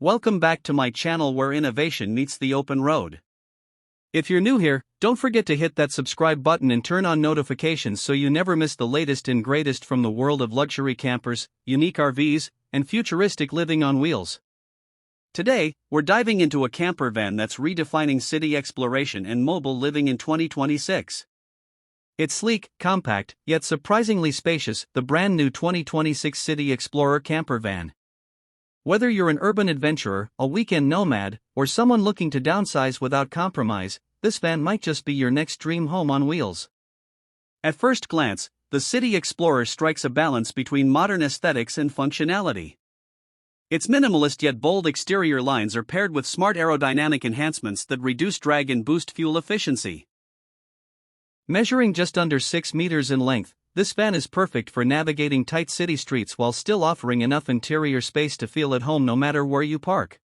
Welcome back to my channel where innovation meets the open road. If you're new here, don't forget to hit that subscribe button and turn on notifications so you never miss the latest and greatest from the world of luxury campers, unique RVs, and futuristic living on wheels. Today, we're diving into a camper van that's redefining city exploration and mobile living in 2026. It's sleek, compact, yet surprisingly spacious, the brand new 2026 City Explorer camper van. Whether you're an urban adventurer, a weekend nomad, or someone looking to downsize without compromise, this van might just be your next dream home on wheels. At first glance, the City Explorer strikes a balance between modern aesthetics and functionality. Its minimalist yet bold exterior lines are paired with smart aerodynamic enhancements that reduce drag and boost fuel efficiency. Measuring just under 6 meters in length, this van is perfect for navigating tight city streets while still offering enough interior space to feel at home no matter where you park.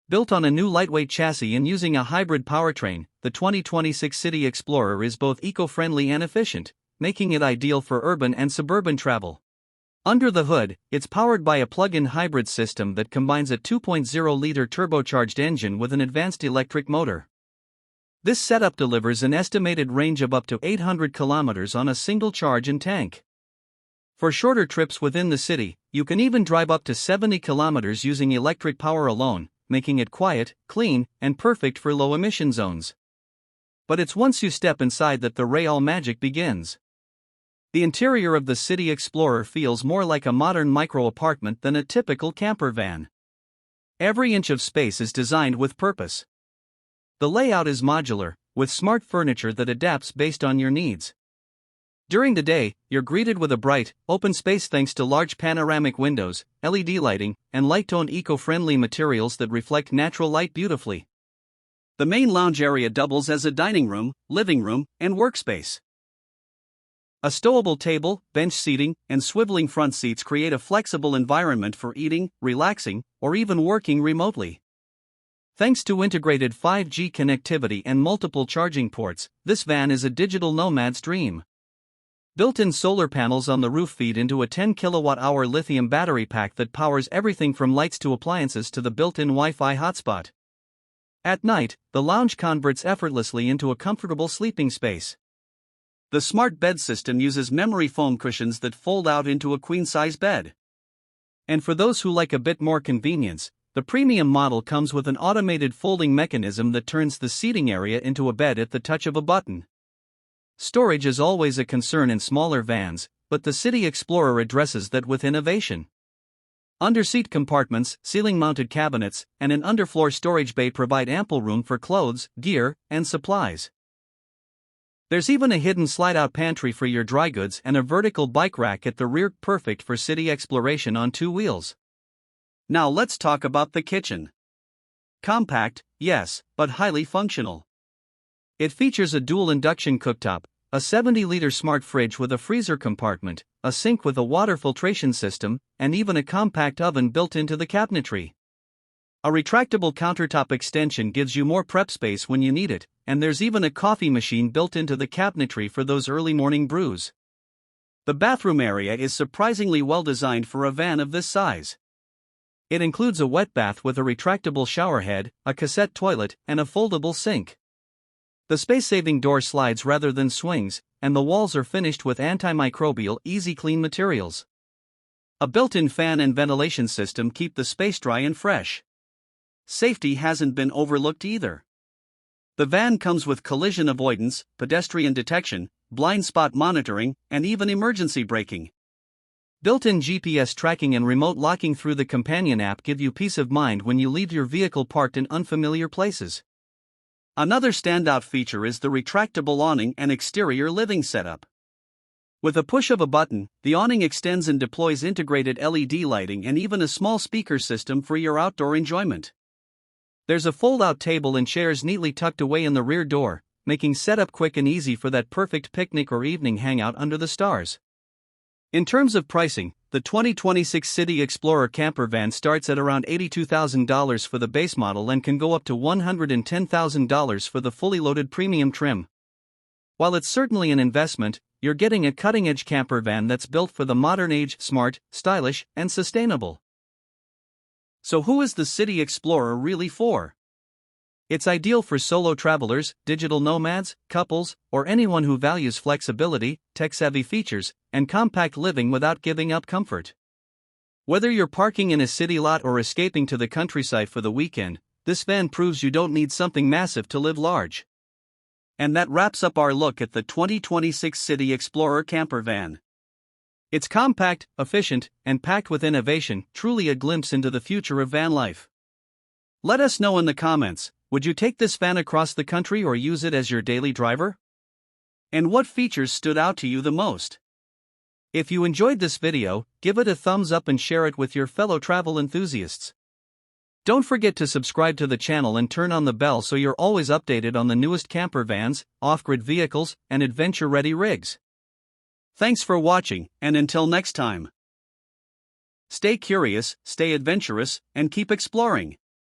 Built on a new lightweight chassis and using a hybrid powertrain, the 2026 City Explorer is both eco-friendly and efficient, making it ideal for urban and suburban travel. Under the hood, it's powered by a plug-in hybrid system that combines a 2.0-liter turbocharged engine with an advanced electric motor. This setup delivers an estimated range of up to 800 kilometers on a single charge and tank. For shorter trips within the city, you can even drive up to 70 kilometers using electric power alone, making it quiet, clean, and perfect for low-emission zones. But it's once you step inside that the real magic begins. The interior of the City Explorer feels more like a modern micro-apartment than a typical camper van. Every inch of space is designed with purpose. The layout is modular, with smart furniture that adapts based on your needs. During the day, you're greeted with a bright, open space thanks to large panoramic windows, LED lighting, and light-toned eco-friendly materials that reflect natural light beautifully. The main lounge area doubles as a dining room, living room, and workspace. A stowable table, bench seating, and swiveling front seats create a flexible environment for eating, relaxing, or even working remotely. Thanks to integrated 5G connectivity and multiple charging ports, this van is a digital nomad's dream. Built-in solar panels on the roof feed into a 10 kilowatt-hour lithium battery pack that powers everything from lights to appliances to the built-in Wi-Fi hotspot. At night, the lounge converts effortlessly into a comfortable sleeping space. The smart bed system uses memory foam cushions that fold out into a queen-size bed. And for those who like a bit more convenience, the premium model comes with an automated folding mechanism that turns the seating area into a bed at the touch of a button. Storage is always a concern in smaller vans, but the City Explorer addresses that with innovation. Underseat compartments, ceiling-mounted cabinets, and an underfloor storage bay provide ample room for clothes, gear, and supplies. There's even a hidden slide-out pantry for your dry goods and a vertical bike rack at the rear, perfect for city exploration on two wheels. Now let's talk about the kitchen. Compact, yes, but highly functional. It features a dual induction cooktop, a 70-liter smart fridge with a freezer compartment, a sink with a water filtration system, and even a compact oven built into the cabinetry. A retractable countertop extension gives you more prep space when you need it, and there's even a coffee machine built into the cabinetry for those early morning brews. The bathroom area is surprisingly well designed for a van of this size. It includes a wet bath with a retractable shower head, a cassette toilet, and a foldable sink. The space-saving door slides rather than swings, and the walls are finished with antimicrobial, easy-clean materials. A built-in fan and ventilation system keep the space dry and fresh. Safety hasn't been overlooked either. The van comes with collision avoidance, pedestrian detection, blind spot monitoring, and even emergency braking. Built-in GPS tracking and remote locking through the companion app give you peace of mind when you leave your vehicle parked in unfamiliar places. Another standout feature is the retractable awning and exterior living setup. With a push of a button, the awning extends and deploys integrated LED lighting and even a small speaker system for your outdoor enjoyment. There's a fold-out table and chairs neatly tucked away in the rear door, making setup quick and easy for that perfect picnic or evening hangout under the stars. In terms of pricing, the 2026 City Explorer camper van starts at around $82,000 for the base model and can go up to $110,000 for the fully loaded premium trim. While it's certainly an investment, you're getting a cutting-edge camper van that's built for the modern age, smart, stylish, and sustainable. So who is the City Explorer really for? It's ideal for solo travelers, digital nomads, couples, or anyone who values flexibility, tech-savvy features, and compact living without giving up comfort. Whether you're parking in a city lot or escaping to the countryside for the weekend, this van proves you don't need something massive to live large. And that wraps up our look at the 2026 City Explorer camper van. It's compact, efficient, and packed with innovation, truly a glimpse into the future of van life. Let us know in the comments, would you take this van across the country or use it as your daily driver? And what features stood out to you the most? If you enjoyed this video, give it a thumbs up and share it with your fellow travel enthusiasts. Don't forget to subscribe to the channel and turn on the bell so you're always updated on the newest camper vans, off-grid vehicles, and adventure-ready rigs. Thanks for watching, and until next time. Stay curious, stay adventurous, and keep exploring.